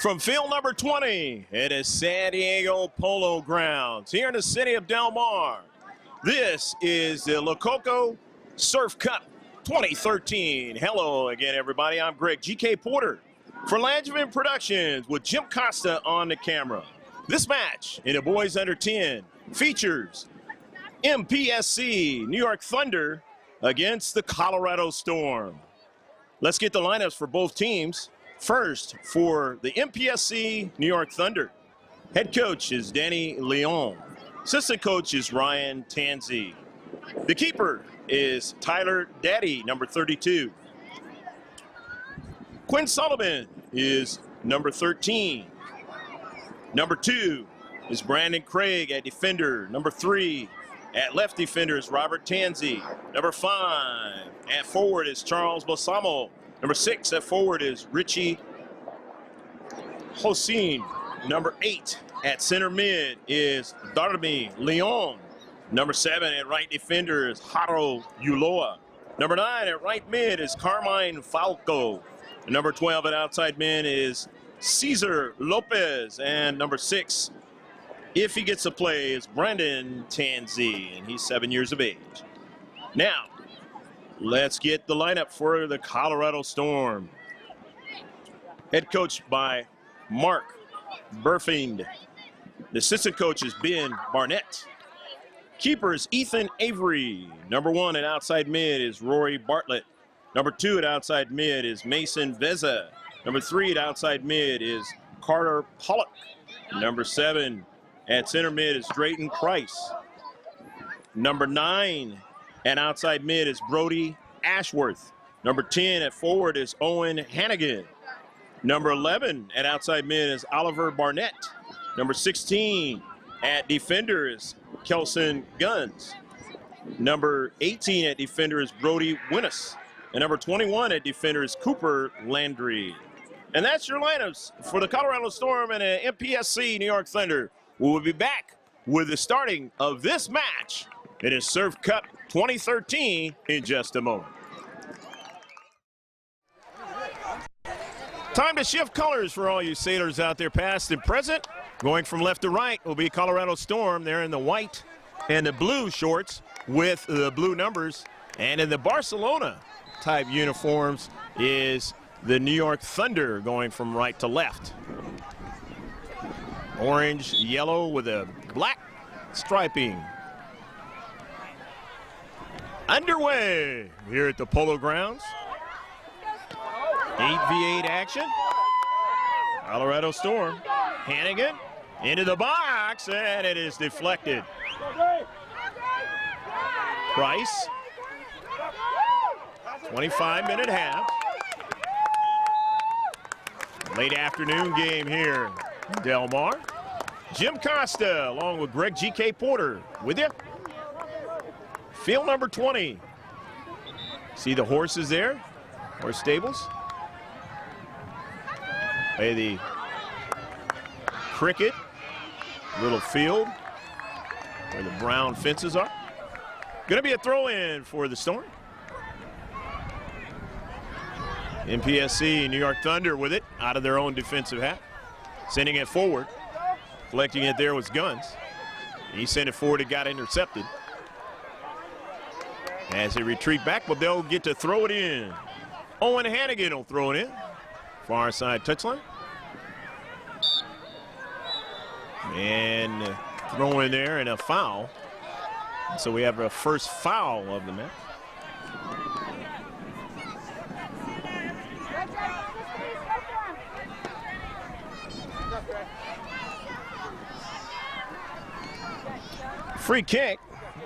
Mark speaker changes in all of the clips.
Speaker 1: From field number 20, it is San Diego Polo Grounds here in the city of Del Mar. This is the Lococo Surf Cup 2013. Hello again, everybody. I'm Greg GK Porter for Langevin Productions with Jim Costa on the camera. This match in the boys under 10 features Mpsc New York Thunder against the Colorado Storm. Let's get the lineups for both teams. First, for the Mpsc New York Thunder, head coach is Danny Leon. Assistant coach is Ryan Tanzi. The keeper is Tyler Daddy, number 32. Quinn Sullivan is number 13. Number 2 is Brandon Craig at defender. Number 3 at left defender is Robert Tanzi. Number 5 at forward is Charles Balsamo. Number 6 at forward is Richie Hossein. Number 8 at center mid is Darby Leon. Number 7 at right defender is Haro Uloa. Number 9 at right mid is Carmine Falco. Number 12 at outside mid is Cesar Lopez. And number 6, if he gets a play, is Brandon Tanzi, and he's 7 years of age. Now, let's get the lineup for the Colorado Storm. Head coach by Mark Burfind. The assistant coach is Ben Barnett. Keeper is Ethan Avery. Number 1 at outside mid is Rory Bartlett. Number 2 at outside mid is Mason Veza. Number 3 at outside mid is Carter Pollock. Number 7 at center mid is Drayton Price. Number 9 and outside mid is Brody Ashworth. Number 10 at forward is Owen Hannigan. Number 11 at outside mid is Oliver Barnett. Number 16 at defender is Kelson Guns. Number 18 at defender is Brody Winnis. And number 21 at defender is Cooper Landry. And that's your lineups for the Colorado Storm and the Mpsc New York Thunder. We will be back with the starting of this match. It is Surf Cup 2013 in just a moment. Time to shift colors for all you sailors out there, past and present. Going from left to right will be Colorado Storm. They're in the white and the blue shorts with the blue numbers. And in the Barcelona type uniforms is the New York Thunder, going from right to left. Orange, yellow with a black striping. Underway here at the Polo Grounds. 8v8 action. Colorado Storm. Hannigan into the box, and it is deflected. Price. 25-minute half. Late afternoon game here in Del Mar. Jim Costa along with Greg GK Porter with you. Field number 20. See the horses there? Horse stables. Play the cricket. Little field where the brown fences are. Going to be a throw-in for the Storm. Mpsc New York Thunder with it out of their own defensive half. Sending it forward. Collecting it there was Guns. He sent it forward, it got intercepted. As they retreat back, but they'll get to throw it in. Owen Hannigan will throw it in. Far side touchline. And throw in there and a foul. So we have a first foul of the match. Free kick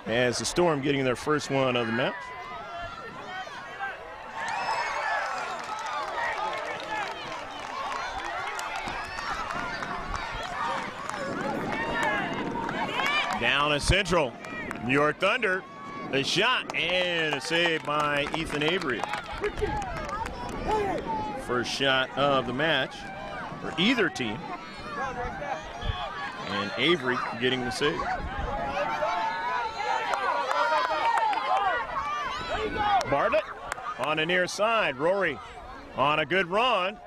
Speaker 1: as the Storm getting their first one of the match. Down at central, New York Thunder, a shot and a save by Ethan Avery. First shot of the match for either team. And Avery getting the save. Bartlett on the near side. Rory on a good run.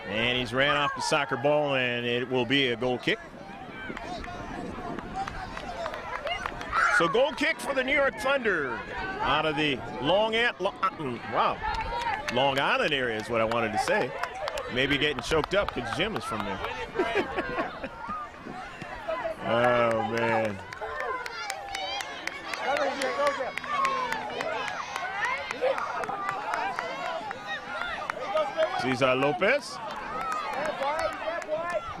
Speaker 1: And he's ran off the soccer ball, and it will be a goal kick. So goal kick for the New York Thunder out of the Long Island area is what I wanted to say. Maybe getting choked up because Jim is from there. Oh, man. Cesar Lopez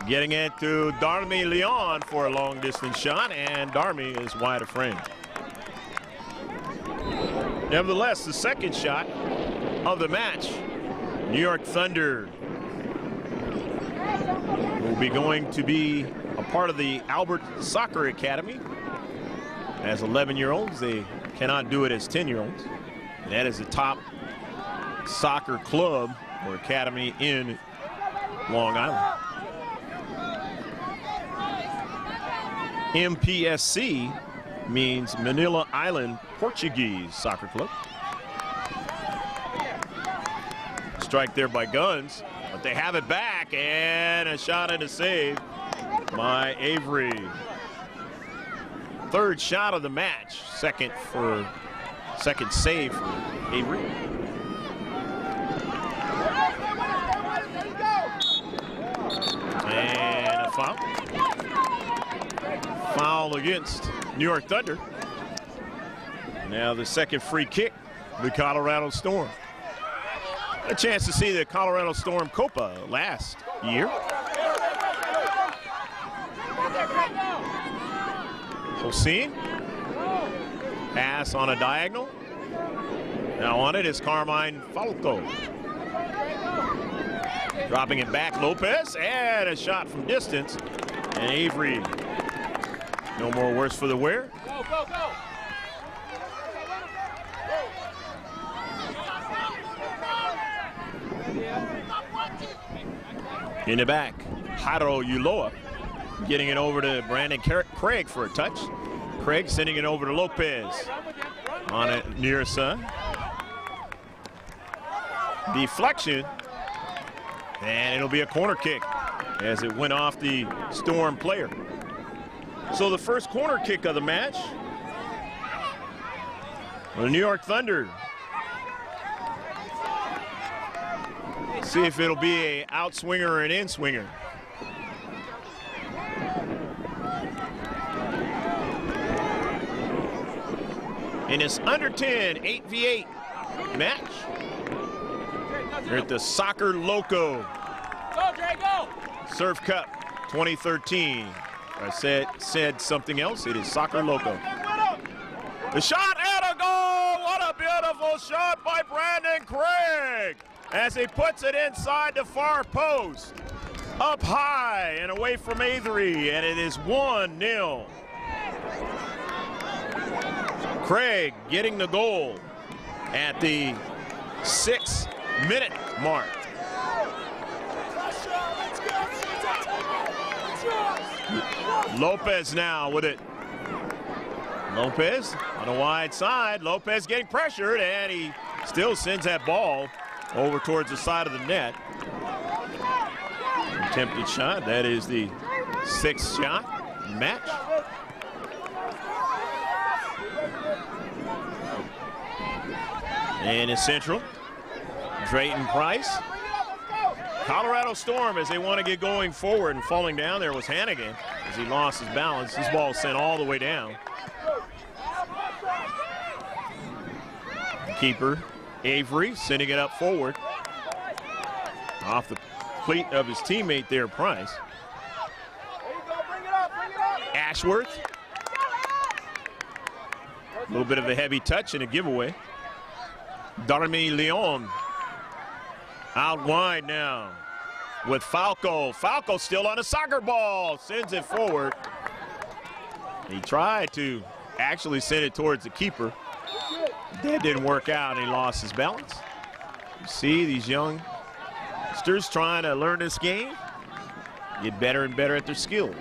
Speaker 1: getting it to Darmy Leon for a long distance shot, and Darmy is wide of frame. Nevertheless, the second shot of the match, New York Thunder will be going to be a part of the Albert Soccer Academy. As 11-year-olds, they cannot do it as 10-year-olds. And that is the top soccer club or academy in Long Island. Mpsc means Manila Island Portuguese Soccer Club. Strike there by Guns, but they have it back, and a shot and a save by Avery. Third shot of the match, second save for Avery. And a foul. Foul against New York Thunder. Now the second free kick, the Colorado Storm. A chance to see the Colorado Storm Copa last year. Hossein. Pass on a diagonal. Now on it is Carmine Falco. Dropping it back, Lopez, and a shot from distance. And Avery, no more worse for the wear.
Speaker 2: Go, go, go.
Speaker 1: In the back, Haro Uloa getting it over to Brandon Craig for a touch. Craig sending it over to Lopez on it near side. Deflection, and it'll be a corner kick as it went off the Storm player. So the first corner kick of the match, the New York Thunder. See if it'll be a outswinger or an in-swinger. In this under 10 8v8 match, we're at the Soccer Loco Surf Cup 2013. I said something else. It is Soccer Loco. The shot and a goal! What a beautiful shot by Brandon Craig as he puts it inside the far post. Up high and away from Avery, and it is 1-0. Craig getting the goal at the 6-minute mark. Lopez now with it. Lopez on a wide side. Lopez getting pressured, and he still sends that ball over towards the side of the net. Attempted shot. That is the 6th shot in the match. And in central, Drayton Price. Colorado Storm, as they want to get going forward, and falling down there was Hannigan as he lost his balance. This ball sent all the way down. Keeper Avery sending it up forward. Off the cleat of his teammate there, Price. Ashworth. A little bit of a heavy touch and a giveaway. Darmy Leon out wide now with Falco. Falco still on a soccer ball, sends it forward. He tried to actually send it towards the keeper. That didn't work out, and he lost his balance. You see these youngsters trying to learn this game, get better and better at their skills.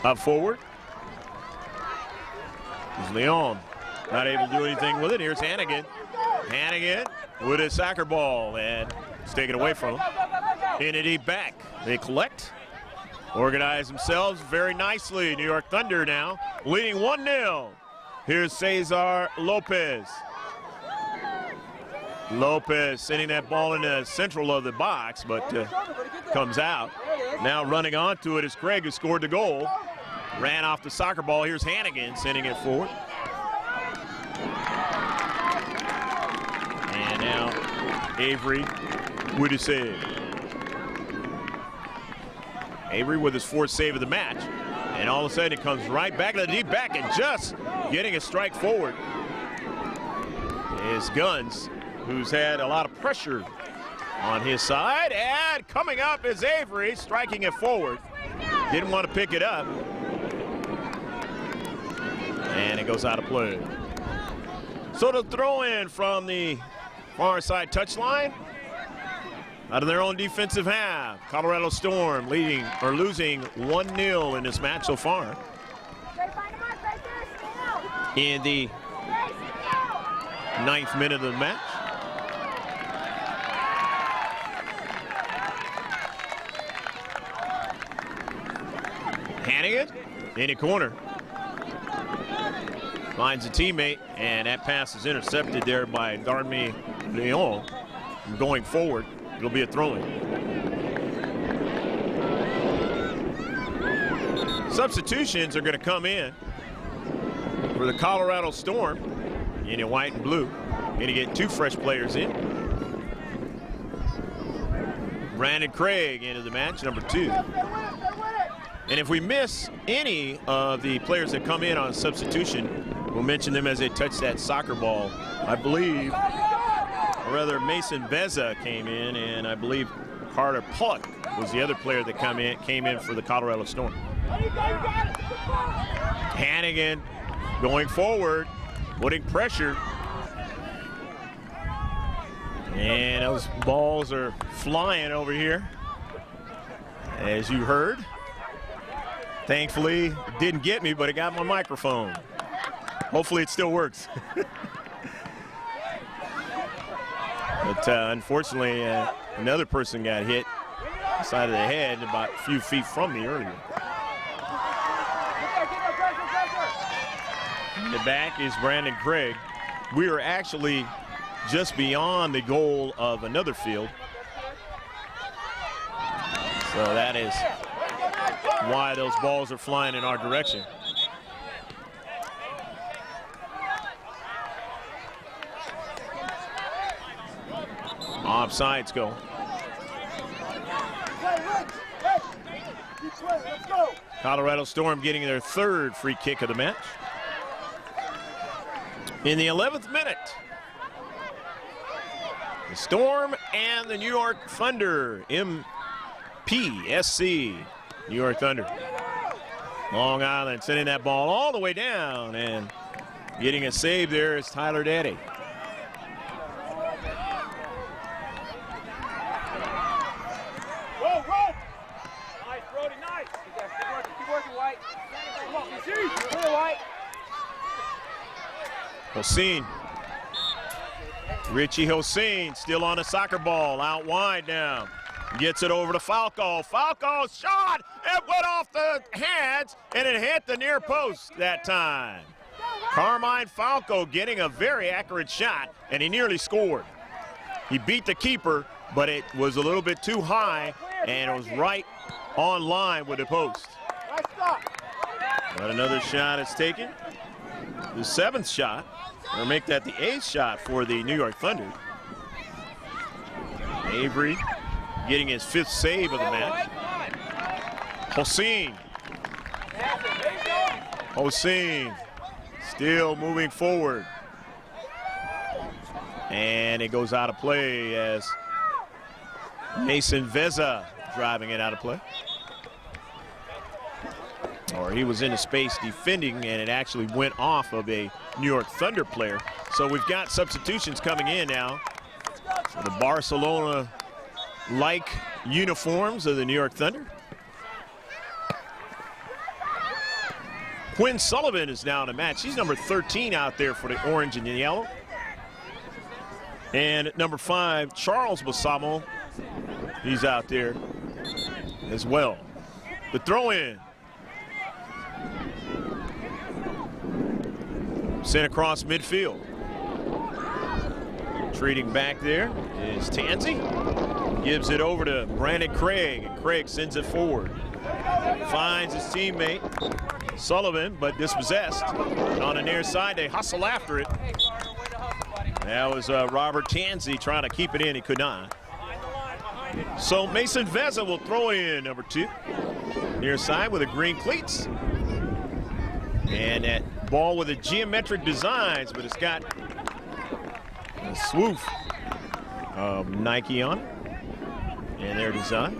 Speaker 1: Up forward. As Leon not able to do anything with it. Here's Hannigan. Hannigan with a soccer ball, and it's taken away from him. In a deep back. They collect, organize themselves very nicely. New York Thunder now leading 1-0. Here's Cesar Lopez. Lopez sending that ball in the central of the box, but comes out. Now running onto it is Craig, who scored the goal. Ran off the soccer ball. Here's Hannigan sending it forward. And now Avery with his save. Avery with his fourth save of the match. And all of a sudden it comes right back to the deep back, and just getting a strike forward is Guns, who's had a lot of pressure on his side. And coming up is Avery, striking it forward. Didn't want to pick it up. And it goes out of play. So the throw in from the far side touchline. Out of their own defensive half. Colorado Storm leading or losing 1-0 in this match so far. In the 9th minute of the match. Hannigan in the corner. Finds a teammate, and that pass is intercepted there by Darmy Leon. Going forward, it'll be a throw-in. Substitutions are going to come in for the Colorado Storm in white and blue. Going to get 2 fresh players in. Brandon Craig into the match, number 2. And if we miss any of the players that come in on substitution, we'll mention them as they touch that soccer ball. I believe, or rather Mason Veza came in, and I believe Carter Pluck was the other player that came in for the Colorado Storm. Hannigan going forward, putting pressure. And those balls are flying over here, as you heard. Thankfully, it didn't get me, but it got my microphone. Hopefully it still works. But unfortunately, another person got hit side of the head about a few feet from me earlier. In the back is Brandon Craig. We are actually just beyond the goal of another field. So that is why those balls are flying in our direction. Offsides go. Colorado Storm getting their 3rd free kick of the match. In the 11th minute, the Storm and the New York Thunder, Mpsc, New York Thunder. Long Island sending that ball all the way down, and getting a save there is Tyler Daddy.
Speaker 2: Nice, Brody, nice. Keep working, White. Come on, clear, White.
Speaker 1: Hossein. Richie Hossein still on a soccer ball, out wide now. Gets it over to Falco. Falco's shot, it went off the hands, and it hit the near post that time. Carmine Falco getting a very accurate shot, and he nearly scored. He beat the keeper, but it was a little bit too high, and it was right on line with the post. But another shot is taken. The 7th shot, or make that the 8th shot for the New York Thunder. Avery getting his 5th save of the match. Hossein. Hossein still moving forward. And it goes out of play as Mason Veza driving it out of play. Or he was in a space defending, and it actually went off of a New York Thunder player. So we've got substitutions coming in now for the Barcelona-like uniforms of the New York Thunder. Quinn Sullivan is now in the match. He's number 13 out there for the orange and the yellow. And at number 5, Charles Basamo, he's out there as well. The throw-in. Sent across midfield. Treating back there is Tansey. Gives it over to Brandon Craig, and Craig sends it forward. Finds his teammate, Sullivan, but dispossessed. And on the near side, they hustle after it. That was Robert Tansey trying to keep it in. He could not. So Mason Veza will throw in number 2. Near side with the green cleats. And that ball with the geometric designs, but it's got a swoosh of Nike on it. And their design.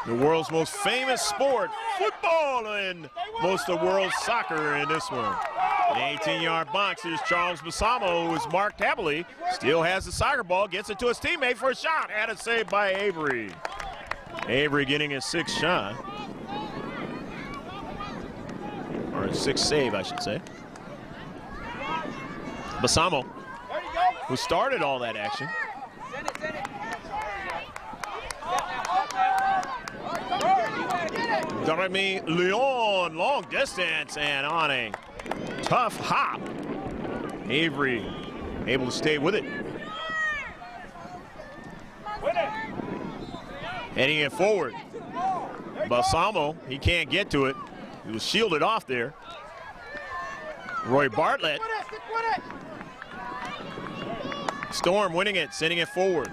Speaker 1: The world's most famous sport, football, and most of the world's soccer in this one. The 18-yard box is Charles Basamo, who is marked heavily. Still has the soccer ball, gets it to his teammate for a shot. Had it saved by Avery. Avery getting his 6th shot. Or his 6th save, I should say. Basamo, who started all that action. Jeremy Leon, long distance, and on a tough hop. Avery able to stay with it. Heading it forward. Basamo, he can't get to it. He was shielded off there. Roy Bartlett. Storm winning it, sending it forward.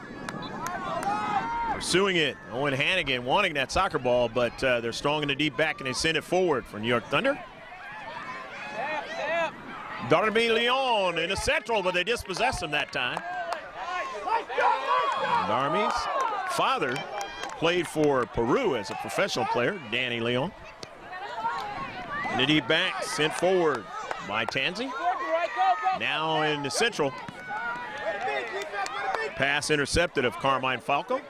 Speaker 1: Pursuing it. Owen Hannigan wanting that soccer ball, but they're strong in the deep back and they send it forward for New York Thunder. Darby Leon in the central, but they dispossessed him that time. Darby's father played for Peru as a professional player, Danny Leon. In the deep back, sent forward by Tansey. Now in the central. Pass intercepted of Carmine Falco.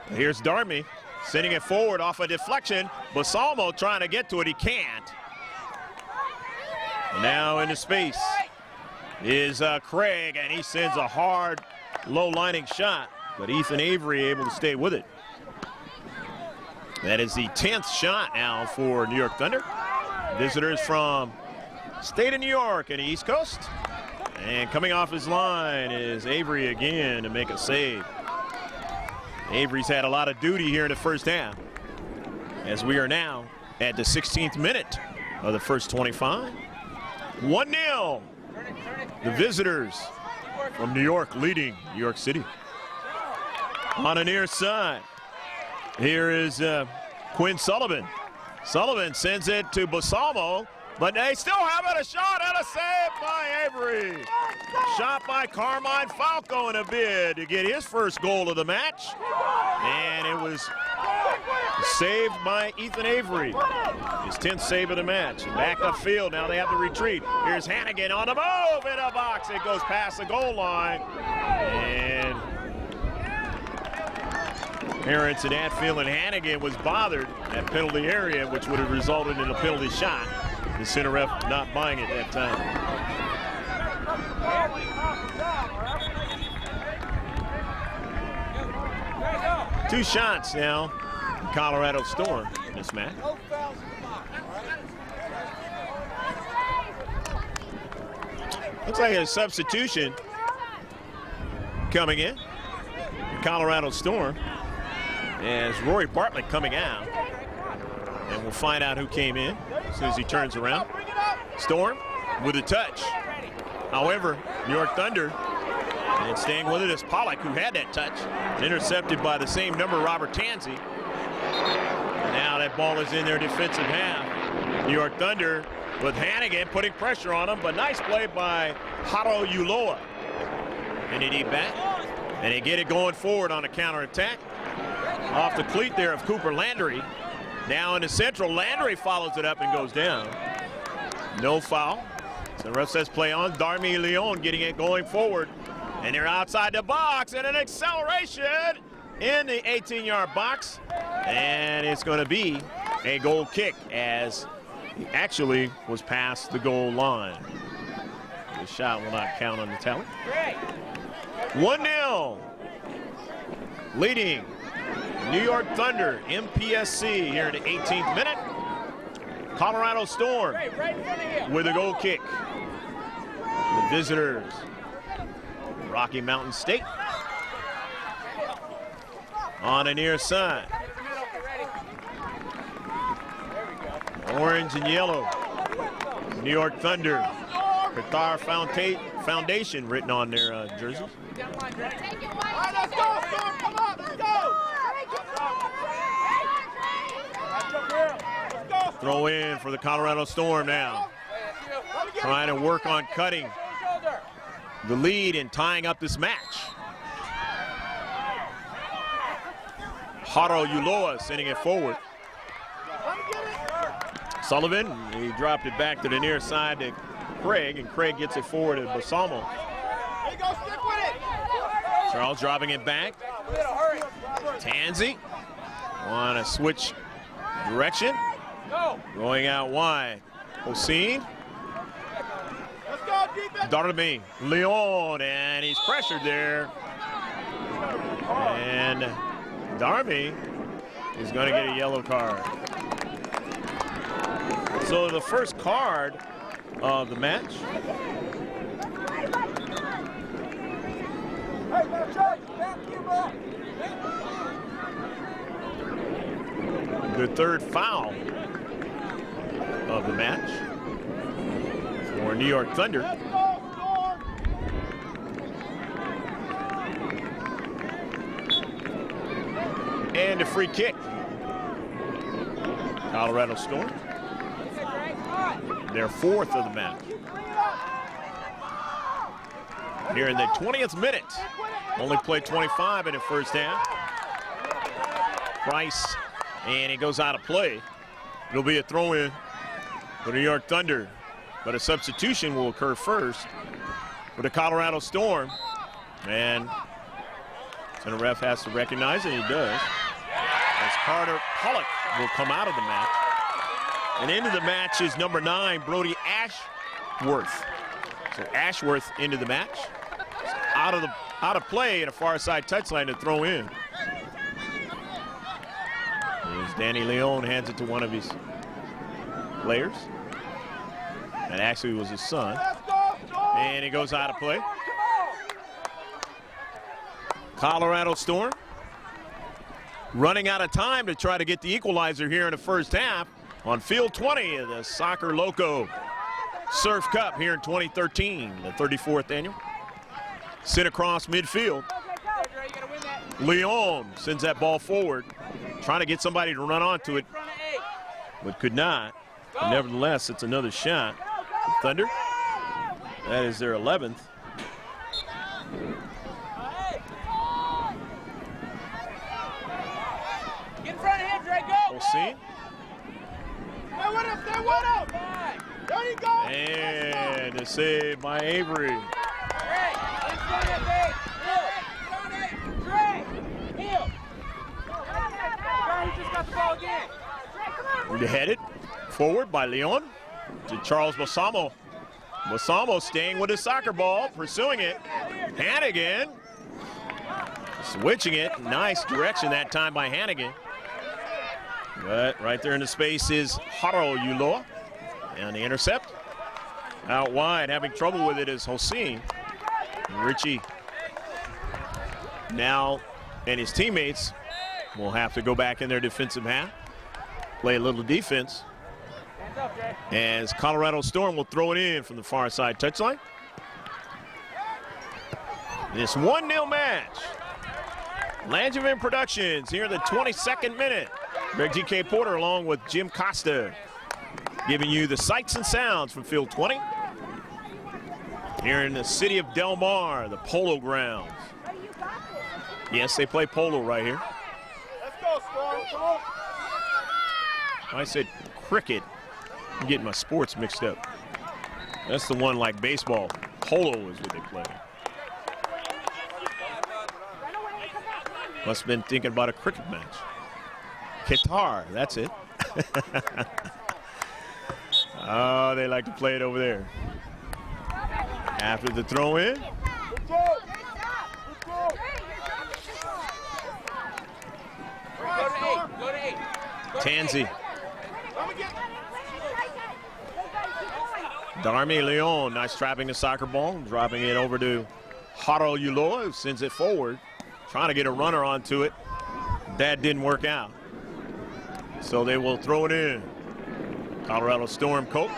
Speaker 1: Here's Darby sending it forward off a deflection. Basamo trying to get to it, he can't. Now into space is Craig, and he sends a hard, low-lining shot, but Ethan Avery able to stay with it. That is the 10th shot now for New York Thunder. Visitors from state of New York and the East Coast. And coming off his line is Avery again to make a save. Avery's had a lot of duty here in the first half, as we are now at the 16th minute of the first 25. 1-0. The visitors from New York leading New York City. On the near side, here is Quinn Sullivan. Sullivan sends it to Basamo, but they still have it, a shot and a save by Avery. Shot by Carmine Falco in a bid to get his first goal of the match. And it was saved by Ethan Avery. His 10th save of the match. Back upfield, now they have to retreat. Here's Hannigan on the move in a box. It goes past the goal line. And Parents in Atfield and Hannigan was bothered at penalty area, which would have resulted in a penalty shot. The center ref not buying it that time. Two shots now, Colorado Storm in this match. Looks like a substitution coming in. Colorado Storm as Rory Bartlett coming out. And we'll find out who came in as soon as he turns around. Storm with a touch. However, New York Thunder, and staying with it is Pollock, who had that touch, intercepted by the same number, Robert Tansey. And now that ball is in their defensive half. New York Thunder with Hannigan putting pressure on them, but nice play by Haro Uloa. And he deep back, and they get it going forward on a counterattack. Off the cleat there of Cooper Landry. Now in the central, Landry follows it up and goes down. No foul. So the ref says play on. Darmy Leon getting it going forward. And they're outside the box, and an acceleration in the 18-yard box. And it's going to be a goal kick as he actually was past the goal line. The shot will not count on the tally. 1-0. Leading New York Thunder, Mpsc here in the 18th minute. Colorado Storm with a goal kick. The visitors, Rocky Mountain State. On the near side. Orange and yellow. New York Thunder. Qatar Foundation written on their jerseys.
Speaker 2: Let's go, Storm, come on, let's go!
Speaker 1: Throw in for the Colorado Storm now. Trying to work on cutting the lead and tying up this match. Haro Uloa sending it forward. Sullivan, he dropped it back to the near side to Craig, and Craig gets it forward to Balsamo. Charles dropping it back. Tanzi want to switch direction. Going out wide. Hossein. Darby Leon, and he's pressured there. And Darby is going to get a yellow card. So the first card of the match. The third foul of the match for New York Thunder. And a free kick. Colorado Storm. Their fourth of the match. Here in the 20th minute. Only played 25 in the first half. Price, and it goes out of play. It'll be a throw-in for the New York Thunder. But a substitution will occur first for the Colorado Storm. And so the ref has to recognize it, and he does. As Carter Pollock will come out of the match. And into the match is number 9, Brody Ashworth. So Ashworth into the match. Out of play at a far side touchline to throw in. As Danny Leon hands it to one of his players. That actually was his son. And it goes out of play. Colorado Storm running out of time to try to get the equalizer here in the first half on field 20 of the Soccer Loco Surf Cup here in 2013, the 34th annual. Sit across midfield. Leon sends that ball forward, trying to get somebody to run onto it, but could not. But nevertheless, it's another shot. Thunder, that is their 11th.
Speaker 2: Get in front of him, Dre, go!
Speaker 1: We'll see.
Speaker 2: Stay with him, stay with him! There you go!
Speaker 1: And a save by Avery.
Speaker 2: Dre, in front of him, Dre! Dre, heel! Dre, he just got the ball again.
Speaker 1: Headed forward by Leon to Charles Balsamo. Balsamo staying with his soccer ball, pursuing it. Hannigan switching it. Nice direction that time by Hannigan. But right there in the space is Haro Uloa. And the intercept. Out wide, having trouble with it is Hossein. Richie now and his teammates will have to go back in their defensive half. Play a little defense. As Colorado Storm will throw it in from the far side touchline. This 1-0 match. Langevin Productions here in the 22nd minute. Greg G.K. Porter along with Jim Costa giving you the sights and sounds from field 20. Here in the city of Del Mar, the Polo Grounds. Yes, they play polo right here.
Speaker 2: Let's go, Storm, come on!
Speaker 1: I said cricket. I'm getting my sports mixed up. That's the one like baseball. Polo is what they play. Must have been thinking about a cricket match. Qatar, that's it. Oh, they like to play it over there. After the throw in. Tansy. Darmy Leon, nice trapping the soccer ball, dropping it over to Haro Uloa, who sends it forward, trying to get a runner onto it. That didn't work out. So they will throw it in. Colorado Storm Cope,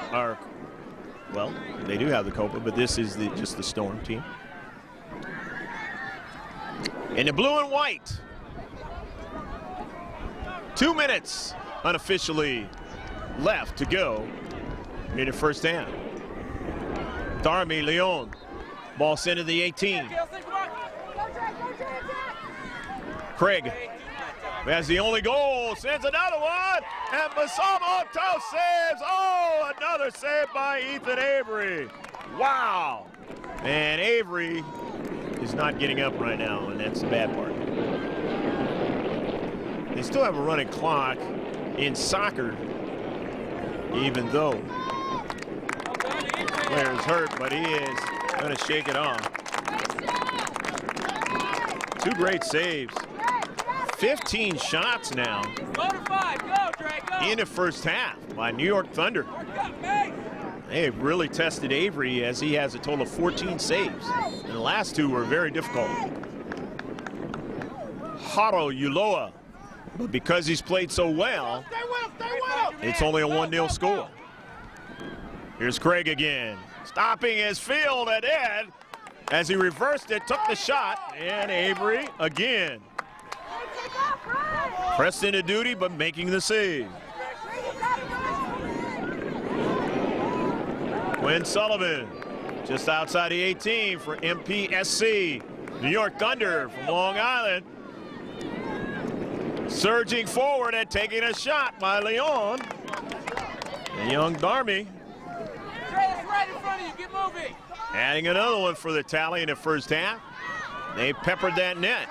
Speaker 1: well, they do have the Copa, but this is just the Storm team. In the blue and white. 2 minutes unofficially left to go in the first half. Darmy Leon, ball sent to the 18. Craig has the only goal, sends another one, and Masamoto saves. Oh, another save by Ethan Avery. Wow. And Avery is not getting up right now, and that's the bad part. They still have a running clock in soccer, even though the player is hurt, but he is going to shake it off. 2 great saves. 15 shots now in the first half by New York Thunder. They have really tested Avery, as he has a total of 14 saves, and the last 2 were very difficult. Haro Uloa, but because he's played so well, it's only a 1-0 score. Here's Craig again, stopping his field at Ed as he reversed it, took the shot, and Avery again. Pressed into duty, but making the save. Quinn Sullivan, just outside the 18 for Mpsc. New York Thunder from Long Island. Surging forward and taking a shot by Leon. And young Darmy. Adding another one for the tally in the first half. They peppered that net.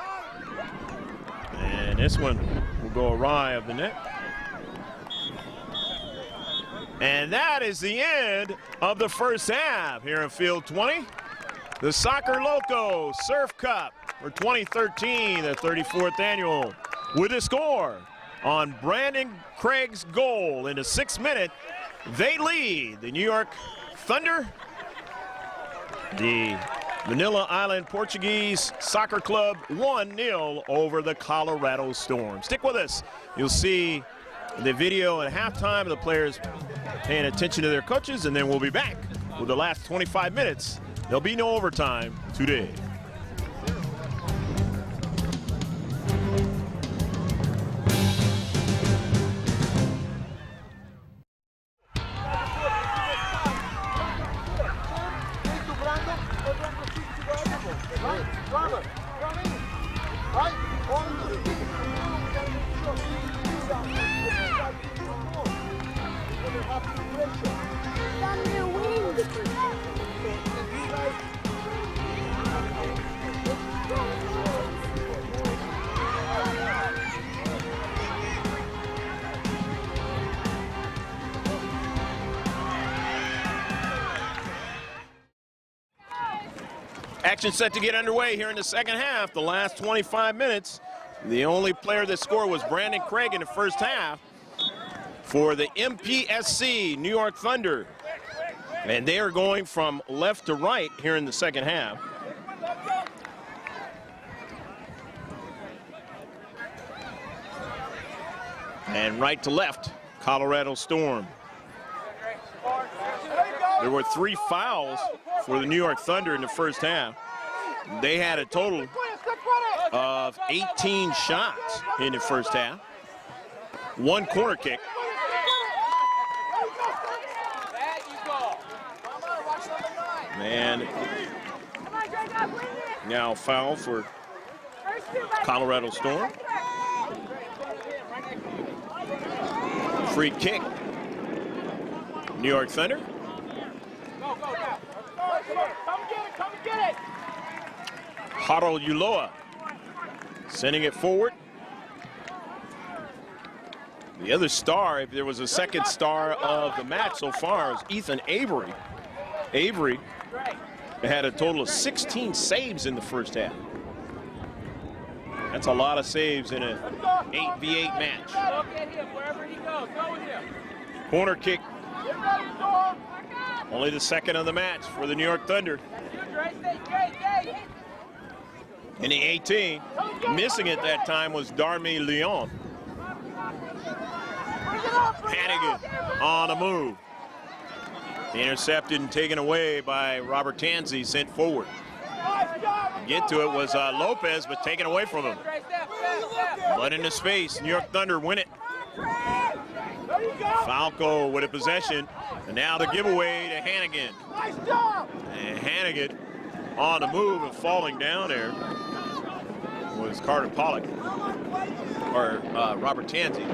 Speaker 1: And this one will go awry of the net. And that is the end of the first half here in Field 20. The Soccer Loco Surf Cup for 2013, the 34th annual, with a score on Brandon Craig's goal in the 6th minute. They lead the New York Thunder, the Manila Island Portuguese Soccer Club, 1-0 over the Colorado Storm. Stick with us. You'll see the video at halftime of the players paying attention to their coaches, and then we'll be back with the last 25 minutes. There'll be no overtime today. Action set to get underway here in the second half. The last 25 minutes. The only player that scored was Brandon Craig in the first half for the Mpsc New York Thunder. And they are going from left to right here in the second half. And right to left, Colorado Storm. There were 3 fouls for the New York Thunder in the first half. They had a total of 18 shots in the first half. 1 corner kick. And now foul for Colorado Storm. Free kick. New York Thunder.
Speaker 2: Come get it!
Speaker 1: Haro Uloa sending it forward. The other star, if there was a second star of the match so far, is Ethan Avery. Avery had a total of 16 saves in the first half. That's a lot of saves in an 8v8 match.
Speaker 2: Look at him wherever he goes. Go with him.
Speaker 1: Corner kick. Only the second of the match for the New York Thunder. In the 18, missing it that time was Darmy Leon. Hannigan on the move. Intercepted and taken away by Robert Tansey, sent forward. Get to it was Lopez, but taken away from him. But into space, New York Thunder win it. Falco with a possession, and now the giveaway to Hannigan. And Hannigan on the move and falling down there was Carter Pollock, or Robert Tansey.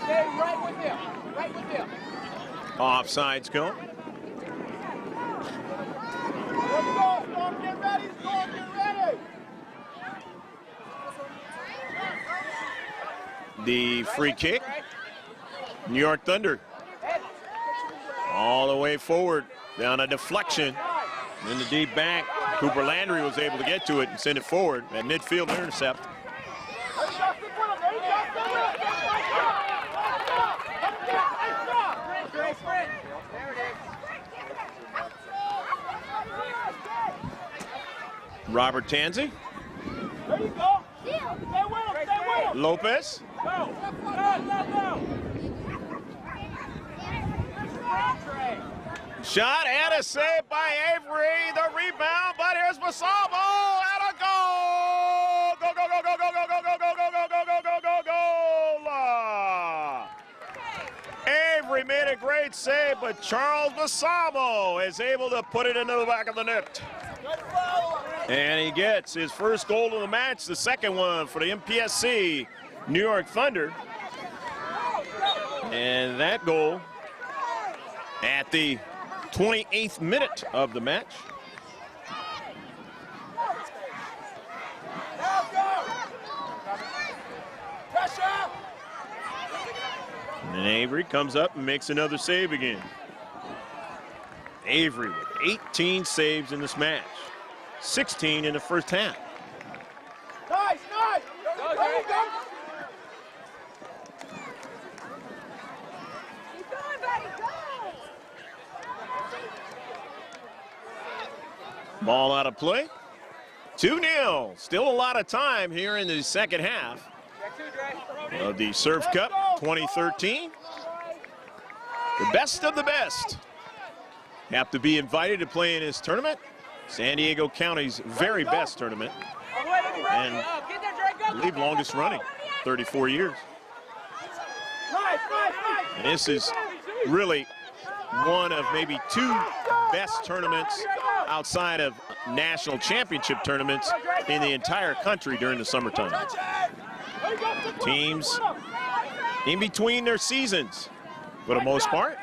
Speaker 2: Stay right with him. Right with him.
Speaker 1: Offsides go.
Speaker 2: Let's go, Storm. Get ready, Storm. Get ready.
Speaker 1: The free kick. New York Thunder. All the way forward. Down a deflection. In the deep back. Cooper Landry was able to get to it and send it forward. At midfield intercept. Robert Tansey.
Speaker 2: There you go. Stay with him. Stay with him.
Speaker 1: Lopez.
Speaker 2: Go. Go.
Speaker 1: Shot and a save by Avery. The rebound, but here's Masabo. And a goal. Go, go, go, go, go, go, go, go, go, go, go, go, go, go, go, goal. Avery made a great save, but Charles Masabo is able to put it into the back of the net. And he gets his first goal of the match, the second one for the Mpsc New York Thunder. And that goal at the 28th minute of the match. And Avery comes up and makes another save again. Avery with 18 saves in this match. 16 in the first half.
Speaker 2: Nice, nice. Go, go, go. Keep going, buddy. Go.
Speaker 1: Ball out of play. 2-0. Still a lot of time here in the second half of the Surf Cup 2013. The best of the best have to be invited to play in this tournament. San Diego County's very best tournament, and I believe longest running, 34 years. And this is really one of maybe two best tournaments outside of national championship tournaments in the entire country during the summertime. Teams in between their seasons, for the most part.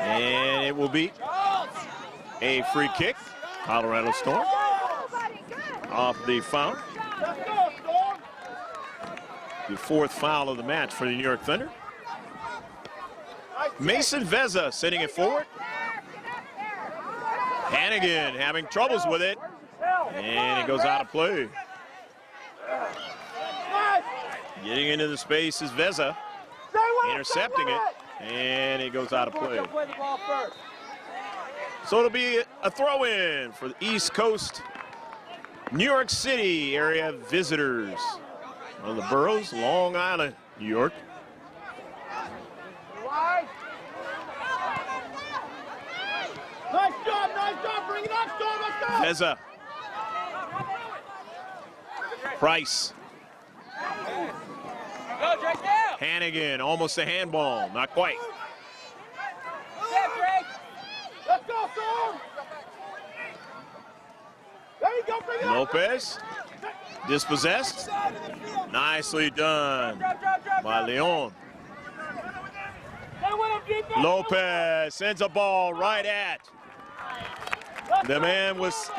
Speaker 1: And it will be a free kick. Colorado Storm off the foul. The fourth foul of the match for the New York Thunder. Mason Veza sending it forward. Hannigan having troubles with it. And it goes out of play. Getting into the space is Veza. Intercepting it. And it goes out of play. So it'll be a throw-in for the East Coast, New York City area visitors. One of the boroughs, Long Island, New York.
Speaker 2: Nice job, bring it up, Storm, let's go!
Speaker 1: Veza. Price.
Speaker 2: Go, Drake, now!
Speaker 1: Hannigan, almost a handball, not quite.
Speaker 2: Step, Drake! Let's go, Storm! There you go, bring it up!
Speaker 1: Lopez, dispossessed. Nicely done by Leon. Lopez sends a ball right at the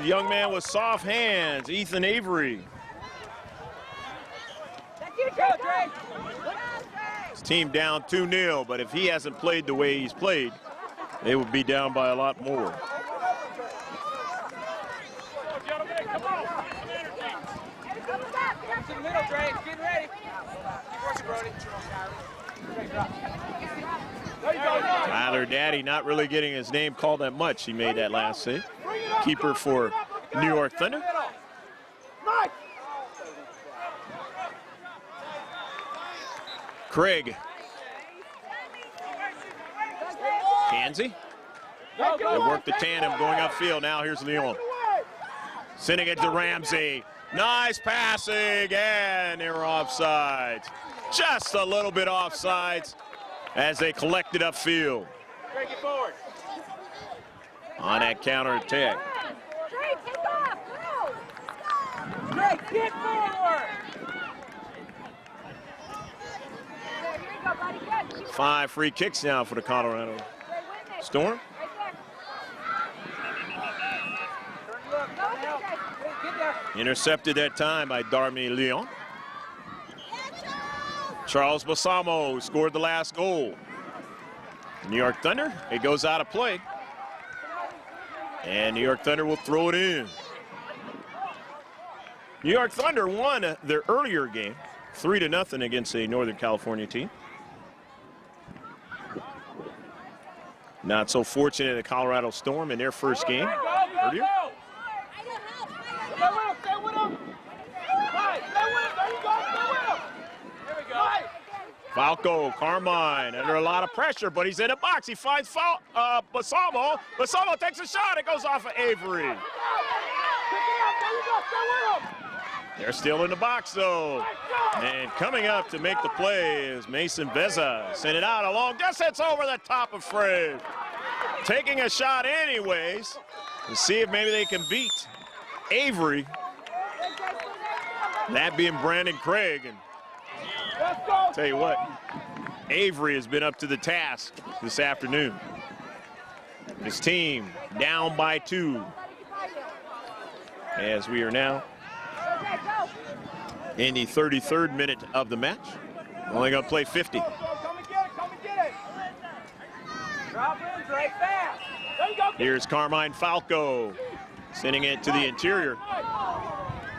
Speaker 1: young man with soft hands, Ethan Avery. His team down 2-0, but if he hasn't played the way he's played, they would be down by a lot more. Tyler Daddy not really getting his name called that much. He made that last save. Keeper for New York Thunder. Craig. Kansi. They work the tandem going upfield. Now here's Leon. Sending it to Ramsey. Nice passing, and they were offsides. Just a little bit offsides as they collected upfield. On that counter attack. Five free kicks now for the Colorado Storm. Intercepted that time by Darmy Leon. Charles Balsamo scored the last goal. New York Thunder, it goes out of play. And New York Thunder will throw it in. New York Thunder won their earlier game, 3-0 against a Northern California team. Not so fortunate at Colorado Storm in their first game earlier. Falco, Carmine under a lot of pressure, but he's in a box. He finds Balsamo. Balsamo takes a shot. It goes off of Avery. They're still in the box, though. And coming up to make the play is Mason Veza. Send it out a long distance over the top of Fred. Taking a shot anyways to see if maybe they can beat Avery. That being Brandon Craig. And tell you what, Avery has been up to the task this afternoon. His team down by 2 as we are now in the 33rd minute of the match. Only going to play 50. Here's Carmine Falco sending it to the interior.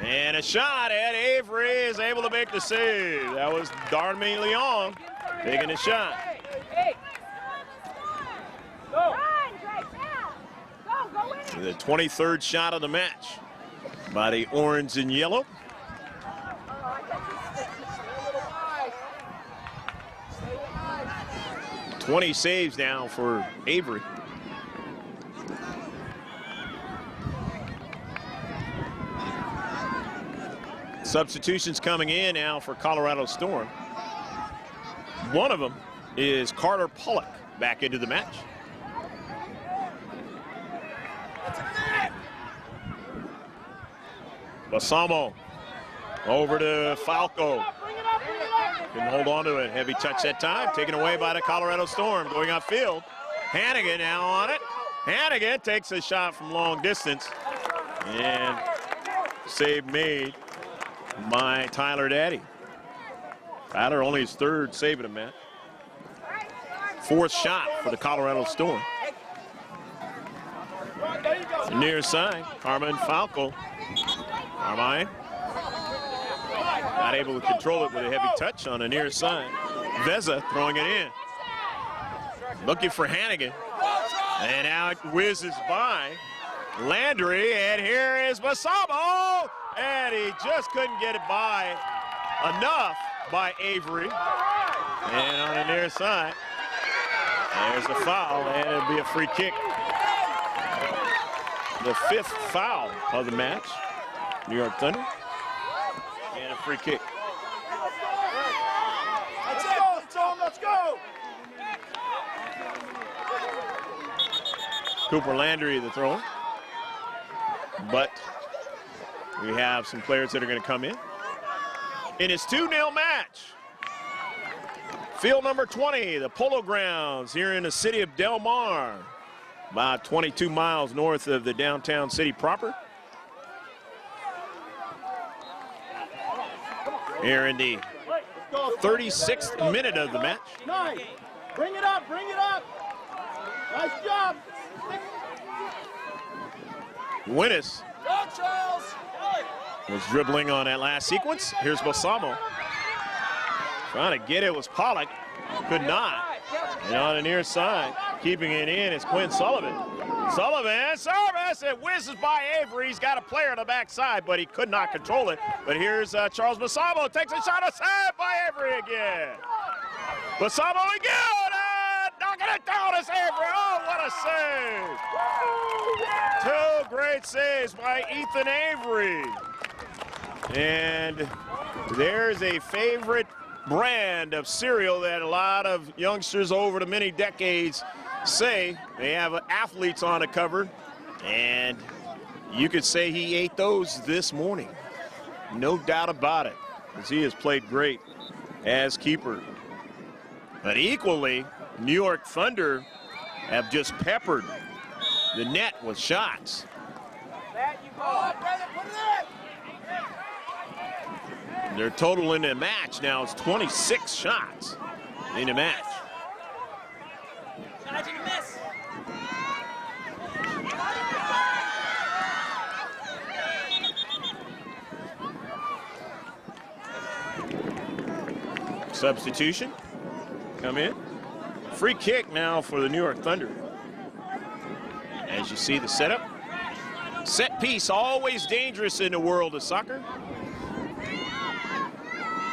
Speaker 1: And a shot at Avery is able to make the save. That was Darmy Leon taking a shot. The 23rd shot of the match by the orange and yellow. $20 saves now for Avery. Substitutions coming in now for Colorado Storm. One of them is Carter Pollock back into the match. Balsamo over to Falco. Couldn't hold on to it. Heavy touch that time. Taken away by the Colorado Storm. Going upfield. Hannigan now on it. Hannigan takes a shot from long distance. And save made by Tyler Daddy. Tyler only his 3rd save of the match. 4th shot for the Colorado Storm. Near side, Carmine Falco. Carmine not able to control it with a heavy touch on the near side. Veza throwing it in. Looking for Hannigan. And now it whizzes by Landry, and here is Balsamo. And he just couldn't get it by enough by Avery. And on the near side, there's a foul, and it'll be a free kick. The 5th foul of the match. New York Thunder. And a free kick.
Speaker 2: Let's go, Tom, let's go!
Speaker 1: Cooper Landry the throw. But we have some players that are going to come in. In his 2-0 match. Field number 20, the Polo Grounds here in the city of Del Mar, about 22 miles north of the downtown city proper. Here in the 36th minute of the match.
Speaker 2: Nice. Bring it up, bring it up. Nice job.
Speaker 1: Winnis was dribbling on that last sequence. Here's Balsamo. Trying to get it was Pollock. Could not. And on the near side, keeping it in is Quinn Sullivan. Sullivan, service, it whizzes by Avery. He's got a player on the backside, but he could not control it. But here's Charles Balsamo, takes a shot, a save by Avery again. Balsamo again, knocking it down is Avery. Oh, what a save. Two great saves by Ethan Avery. And there's a favorite brand of cereal that a lot of youngsters over the many decades say. They have athletes on the cover, and you could say he ate those this morning. No doubt about it, as he has played great as keeper. But equally, New York Thunder have just peppered the net with shots. Their total in the match now is 26 shots in the match. Substitution come in. Free kick now for the New York Thunder. As you see the setup. Set piece, always dangerous in the world of soccer.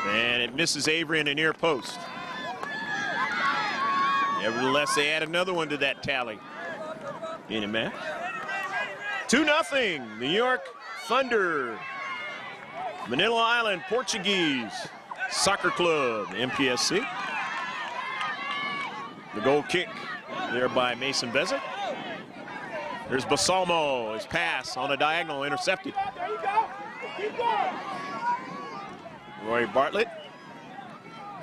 Speaker 1: And it misses Avery in the near post. Nevertheless, they add another one to that tally in the match. 2-0, New York Thunder. Manila Island Portuguese Soccer Club, Mpsc. The goal kick there by Mason Beza. There's Balsamo, his pass on a diagonal, intercepted.
Speaker 2: There you go. Keep going.
Speaker 1: Roy Bartlett,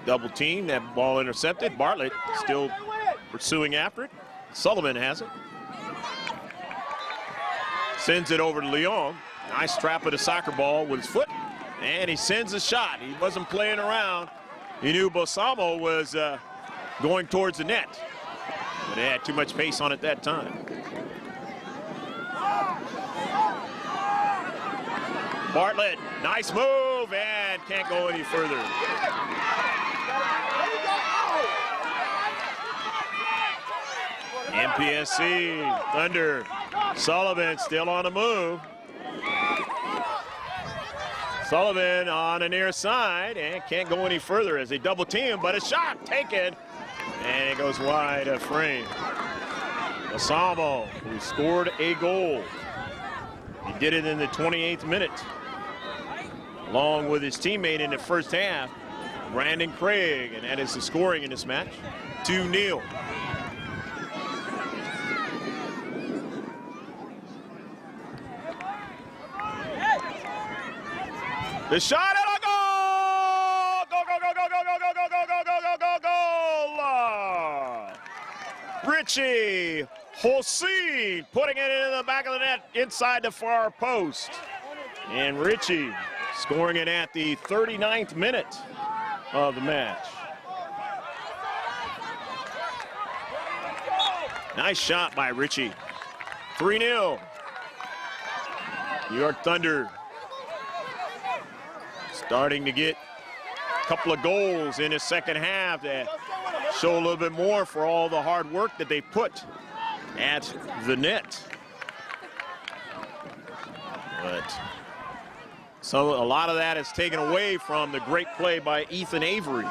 Speaker 1: double team, that ball intercepted. Bartlett still pursuing after it. Sullivan has it. Sends it over to Leon. Nice trap of the soccer ball with his foot. And he sends a shot. He wasn't playing around. He knew Balsamo was going towards the net. But they had too much pace on it that time. Bartlett, nice move, and can't go any further. Mpsc, Thunder, Sullivan still on the move. Sullivan on the near side and can't go any further as they double team, but a shot taken, and it goes wide of frame. Balsamo, who scored a goal. He did it in the 28th minute, along with his teammate in the first half, Brandon Craig, and that is the scoring in this match, 2-0. The shot and a goal! Go, go, go, go, go, go, go, go, go, go, go, go, go! Richie Holstein putting it into the back of the net inside the far post. And Richie scoring it at the 39th minute of the match. Nice shot by Richie. 3-0. New York Thunder starting to get a couple of goals in the second half that show a little bit more for all the hard work that they put at the net. But a lot of that is taken away from the great play by Ethan Avery.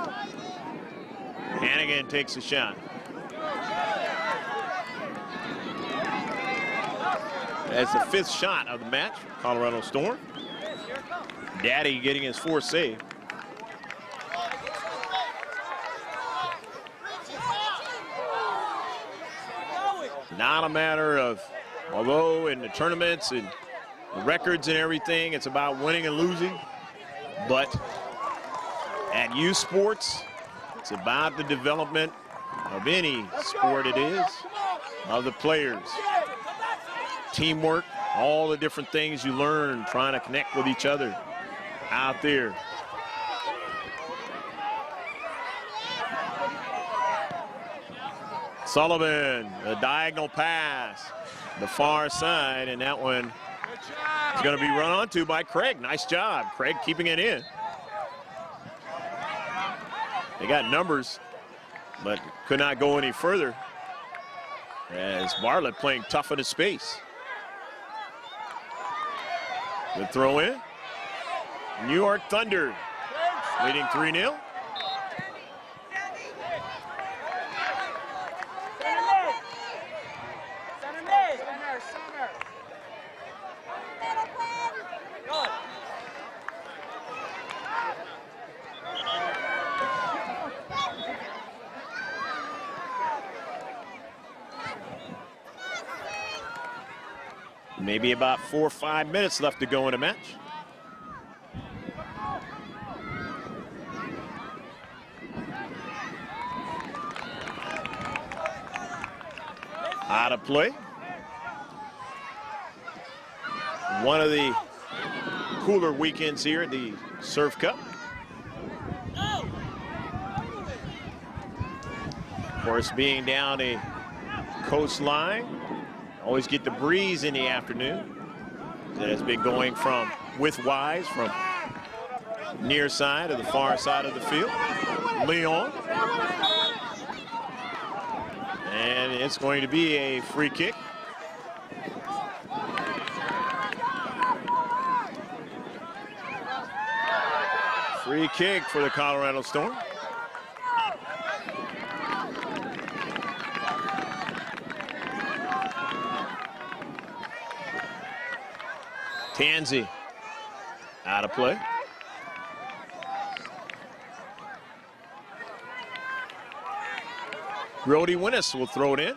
Speaker 1: Hannigan takes a shot. That's the 5th shot of the match for Colorado Storm. Daddy getting his 4th save. Not a matter of, although in the tournaments and the records and everything, it's about winning and losing. But at youth sports, It's about the development of any sport it is, of the players. Teamwork, all the different things you learn trying to connect with each other out there. Sullivan, a diagonal pass, the far side, and that one is going to be run onto by Craig. Nice job, Craig, keeping it in. They got numbers, but could not go any further as Bartlett playing tough in his space. Good throw in. New York Thunder leading 3-0. Maybe about 4 or 5 minutes left to go in the match. Out of play. One of the cooler weekends here at the Surf Cup. Of course, being down a coastline, always get the breeze in the afternoon. That has been going from widthwise from near side to the far side of the field. Leon. And it's going to be a free kick. Free kick for the Colorado Storm. Tansey out of play. Brody Winnis will throw it in.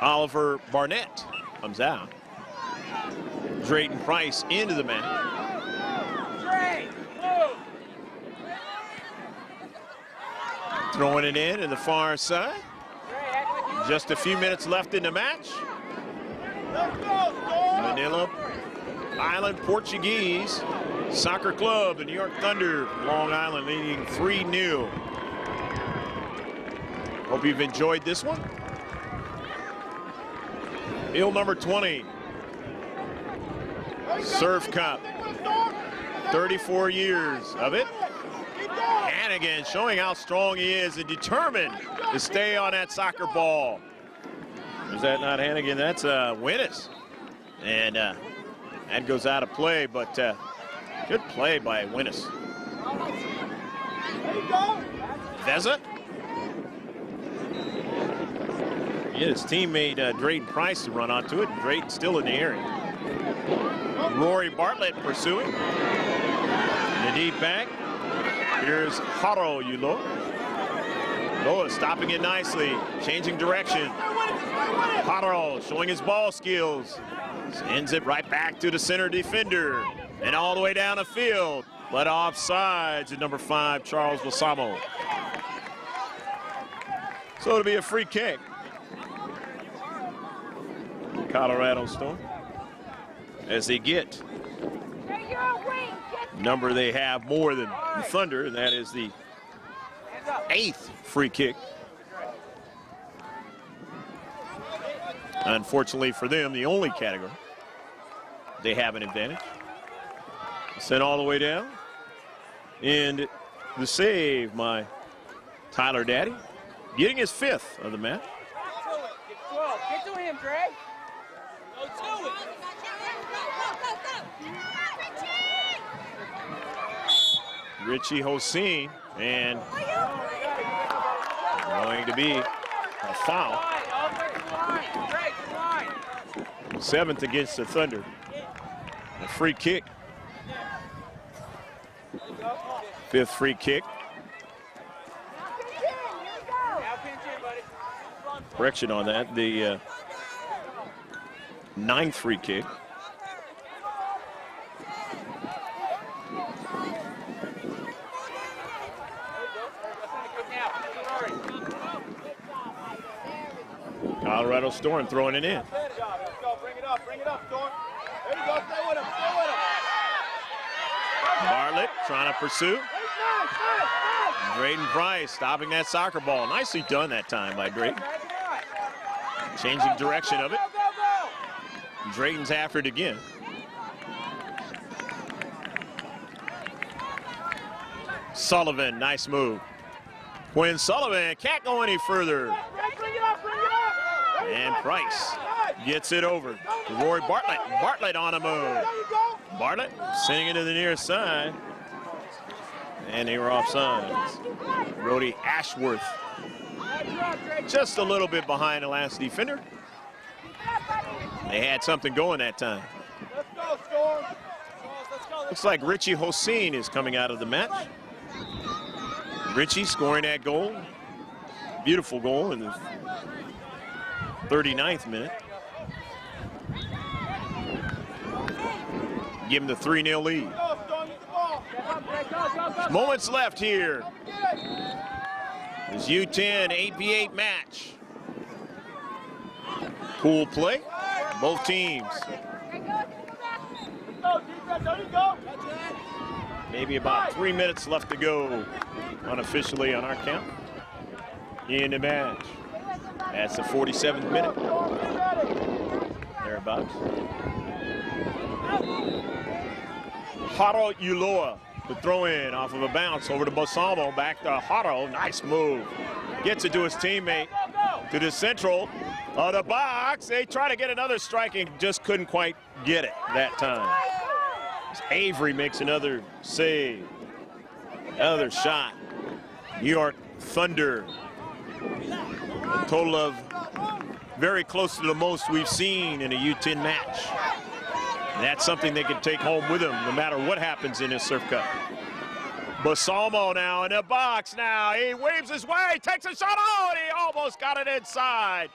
Speaker 1: Oliver Barnett comes out. Drayton Price into the match. Throwing it in the far side. Just a few minutes left in the match. Manila Island Portuguese Soccer Club, the New York Thunder, Long Island leading 3-0. Hope you've enjoyed this one. Field number 20. Surf Cup. 34 years of it. Hannigan showing how strong he is and determined to stay on that soccer ball. Is that not Hannigan? That's Winnis. And that goes out of play, but good play by Winnis. Veza. Get his teammate Drayton Price to run onto it. Drayton still in the area. Rory Bartlett pursuing. In the deep back. Here's Haro Uloa. Uloa stopping it nicely, changing direction. Haro showing his ball skills. Sends it right back to the center defender. And all the way down the field. But offsides at number 5, Charles Lasamo. So it'll be a free kick. Colorado Storm. As they get number they have more than the Thunder, and that is the 8th free kick. Unfortunately for them, the only category they have an advantage. Sent all the way down. And the save, my Tyler Daddy, getting his 5th of the match.
Speaker 2: Get to him, Greg. Go to it.
Speaker 1: Richie Hossein, and going to be a foul. 7th against the Thunder. A free kick. 5th free kick. Correction on that. The 9th free kick. Colorado Storm throwing it in.
Speaker 2: Let's go. Bring it up, Storm. There you go. Stay with him.
Speaker 1: Bartlett trying to pursue. Drayden Price stopping that soccer ball. Nicely done that time by Drayden. Changing direction of it. Drayden's after it again. Sullivan, nice move. Quinn Sullivan can't go any further. And Price gets it over to Rory Bartlett. Bartlett on a move. Bartlett sending it to the near side. And they were offside. Brody Ashworth just a little bit behind the last defender. They had something going that time.
Speaker 2: Let's go, Storm.
Speaker 1: Looks like Richie Hossein is coming out of the match. Richie scoring that goal. Beautiful goal in the 39th minute. Give him the 3-0 lead. Moments left here. This U10 8v8 match. Pool play, both teams. Maybe about 3 minutes left to go unofficially on our count in the match. That's the 47th minute. Thereabouts. Haro Uloa, the throw in off of a bounce over to Balsamo, back to Haro. Nice move. Gets it to his teammate, to the central of the box. They try to get another strike and just couldn't quite get it that time. Avery makes another save. Another shot. New York Thunder. A total of very close to the most we've seen in a U10 match. And that's something they can take home with them no matter what happens in this Surf Cup. Balsamo now in the box now. He waves his way, takes a shot. Oh, and he almost got it inside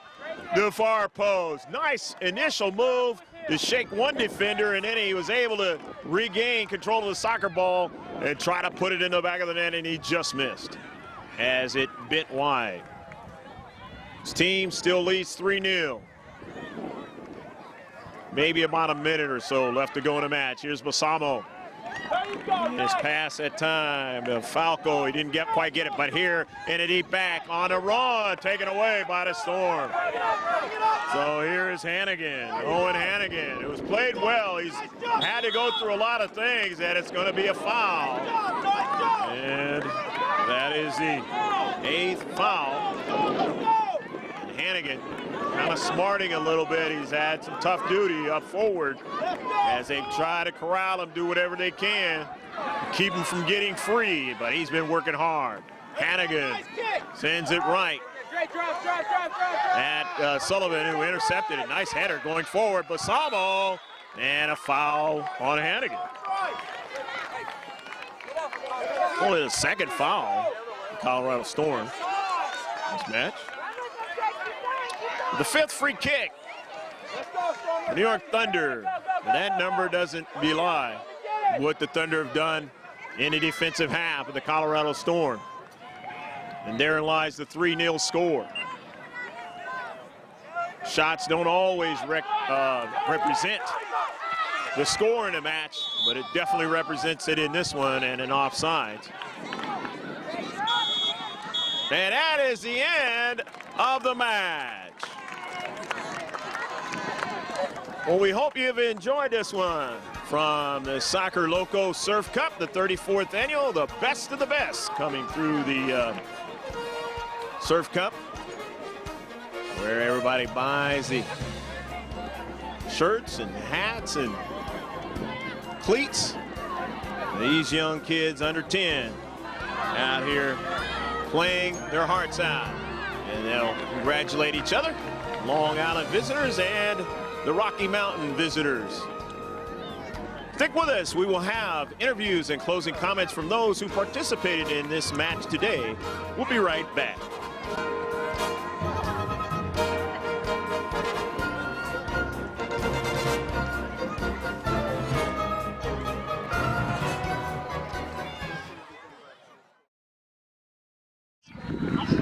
Speaker 1: the far post. Nice initial move to shake one defender, and then he was able to regain control of the soccer ball and try to put it in the back of the net, and he just missed as it bit wide. His team still leads 3-0. Maybe about a minute or so left to go in the match. Here's Balsamo. His pass at time to Falco. He didn't quite get it, but here in a deep back on a run, taken away by the Storm. So here is Hannigan, Owen Hannigan. It was played well. He's had to go through a lot of things, and it's going to be a foul. And that is the 8th foul. And Hannigan kind of smarting a little bit. He's had some tough duty up forward as they try to corral him, do whatever they can, keep him from getting free, but he's been working hard. Hannigan sends it right at Sullivan, who intercepted it. Nice header going forward. Balsamo, and a foul on Hannigan. Only the second foul for Colorado Storm this match. The 5th free kick. The New York Thunder. And that number doesn't belie what the Thunder have done in the defensive half of the Colorado Storm. And therein lies the 3-0 score. Shots don't always represent the score in a match, but it definitely represents it in this one and in offsides. And that is the end of the match. Well, we hope you've enjoyed this one from the Soccer Loco Surf Cup, the 34th annual, the best of the best coming through the Surf Cup, where everybody buys the shirts and hats and cleats. These young kids under 10 out here playing their hearts out. And they'll congratulate each other, Long Island visitors and the Rocky Mountain visitors. Stick with us. We will have interviews and closing comments from those who participated in this match today. We'll be right back.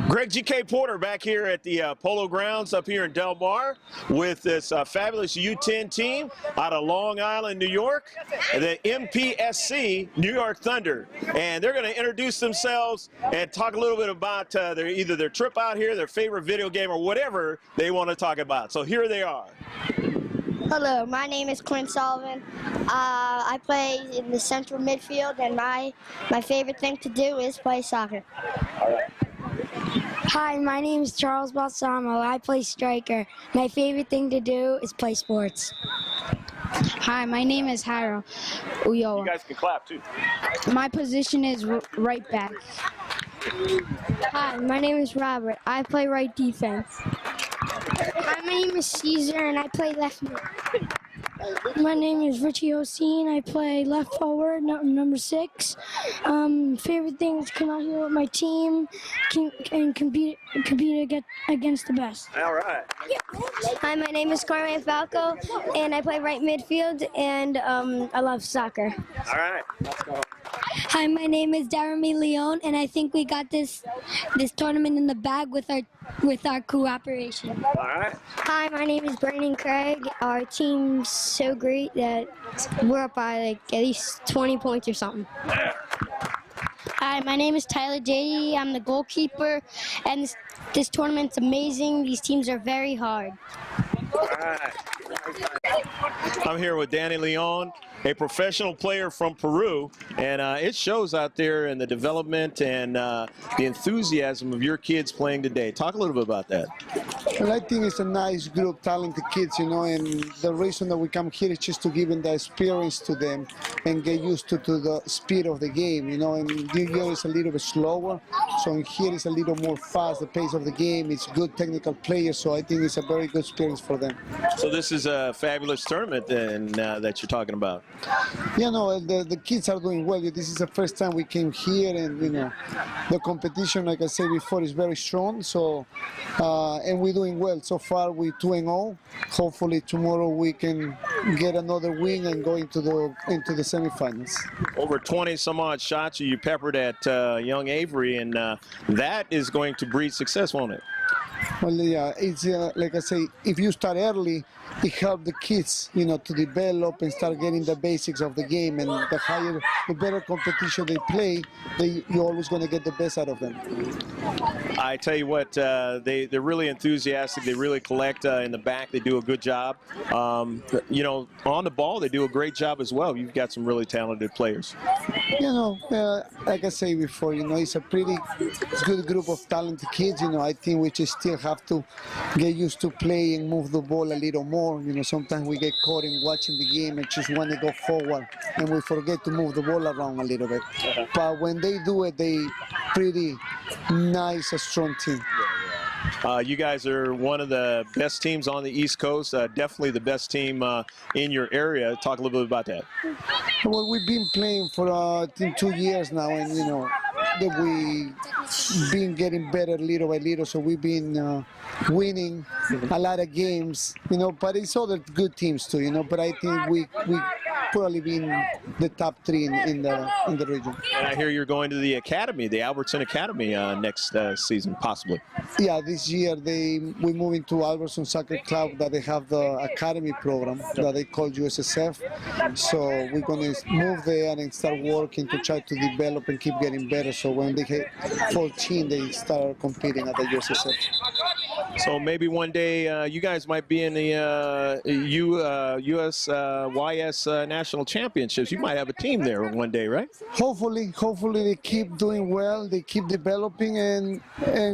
Speaker 1: Greg G.K. Porter back here at the Polo Grounds up here in Del Mar with this fabulous U10 team out of Long Island, New York, the Mpsc New York Thunder. And they're going to introduce themselves and talk a little bit about either their trip out here, their favorite video game, or whatever they want to talk about. So here they are.
Speaker 3: Hello, my name is Quinn Sullivan. I play in the central midfield, and my favorite thing to do is play soccer.
Speaker 4: Hi, my name is Charles Balsamo. I play striker. My favorite thing to do is play sports.
Speaker 5: Hi, my name is Hiro Uyoa.
Speaker 1: You guys can clap too.
Speaker 5: My position is right back.
Speaker 4: Hi, my name is Robert. I play right defense. Hi, my name is Caesar, and I play left mid. My name is Richie Oseen. I play left forward, number 6. Favorite thing is to come out here with my team and compete against the best.
Speaker 1: All right.
Speaker 3: Hi, my name is Carmen Falco, and I play right midfield, and I love soccer.
Speaker 1: All right. Let's go.
Speaker 4: Hi, my name is Jeremy Leon, and I think we got this tournament in the bag with our cooperation.
Speaker 1: All right.
Speaker 3: Hi, my name is Brandon Craig. Our team's so great that we're up by like at least 20 points or something.
Speaker 4: Hi, my name is Tyler J.D. I'm the goalkeeper, and this tournament's amazing. These teams are very hard.
Speaker 1: All right. I'm here with Danny Leon, a professional player from Peru, and it shows out there in the development and the enthusiasm of your kids playing today. Talk a little bit about that.
Speaker 6: Well, I think it's a nice group, talented kids, you know, and the reason that we come here is just to give them the experience to them and get used to the speed of the game, you know, and New York is a little bit slower, so in here it's a little more fast, the pace of the game, it's good technical players, so I think it's a very good experience for them.
Speaker 1: So this is a fabulous tournament then, that you're talking about.
Speaker 6: You know, the kids are doing well. This is the first time we came here, and, you know, the competition, like I said before, is very strong, so, and we're doing well. So far, we're 2-0. Hopefully tomorrow we can get another win and go into the semifinals.
Speaker 1: Over 20 some odd shots you peppered at young Avery, and that is going to breed success, won't it?
Speaker 6: Well, yeah, it's like I say, if you start early, it helps the kids, you know, to develop and start getting the basics of the game. And the better competition they play, you're always going to get the best out of them.
Speaker 1: I tell you what, they're really enthusiastic. They really collect in the back. They do a good job. You know, on the ball, they do a great job as well. You've got some really talented players.
Speaker 6: You know, like I say before, you know, it's a pretty good group of talented kids. You know, I think we just still have to get used to play and move the ball a little more. You know, sometimes we get caught in watching the game and just want to go forward, and we forget to move the ball around a little bit. But when they do it, they pretty nice, a strong team.
Speaker 1: You guys are one of the best teams on the East Coast, definitely the best team in your area. Talk a little bit about that.
Speaker 6: Well, we've been playing for I think 2 years now, and, you know, that we been getting better little by little, so we've been winning a lot of games, you know, but it's other good teams too, you know, but I think we probably been the top 3 in the region.
Speaker 1: And I hear you're going to the academy, the Albertson Academy next season, possibly.
Speaker 6: Yeah, this year we're moving to Albertson Soccer Club, that they have the academy program that they call USSF. So we're going to move there and start working to try to develop and keep getting better. So when they hit 14, they start competing at the USSF.
Speaker 1: So maybe one day you guys might be in the USYS National Championships. You might have a team there one day, right?
Speaker 6: Hopefully they keep doing well, they keep developing, and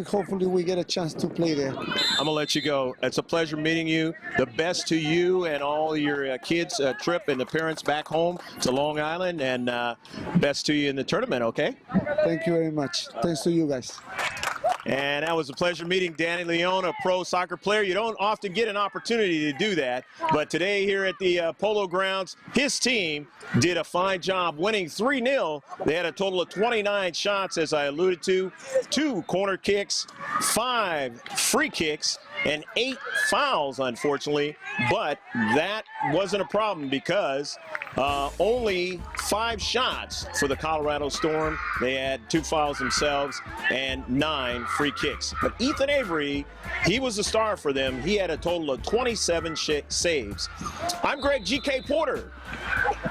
Speaker 6: hopefully we get a chance to play there.
Speaker 1: I'm going to let you go. It's a pleasure meeting you. The best to you and all your kids' trip and the parents back home to Long Island, and best to you in the tournament, okay?
Speaker 6: Thank you very much. Thanks to you guys.
Speaker 1: And that was a pleasure meeting Danny Leon, a pro soccer player. You don't often get an opportunity to do that, but today here at the Polo Grounds, his team did a fine job winning 3-0. They had a total of 29 shots, as I alluded to, 2 corner kicks, 5 free kicks, and 8 fouls, unfortunately. But that wasn't a problem because Only 5 shots for the Colorado Storm. They had 2 fouls themselves and 9 free kicks. But Ethan Avery, he was the star for them. He had a total of 27 saves. I'm Greg G.K. Porter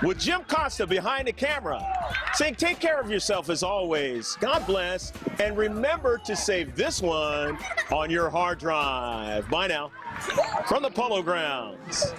Speaker 1: with Jim Costa behind the camera. Saying take care of yourself as always. God bless. And remember to save this one on your hard drive. Bye now. From the Polo Grounds.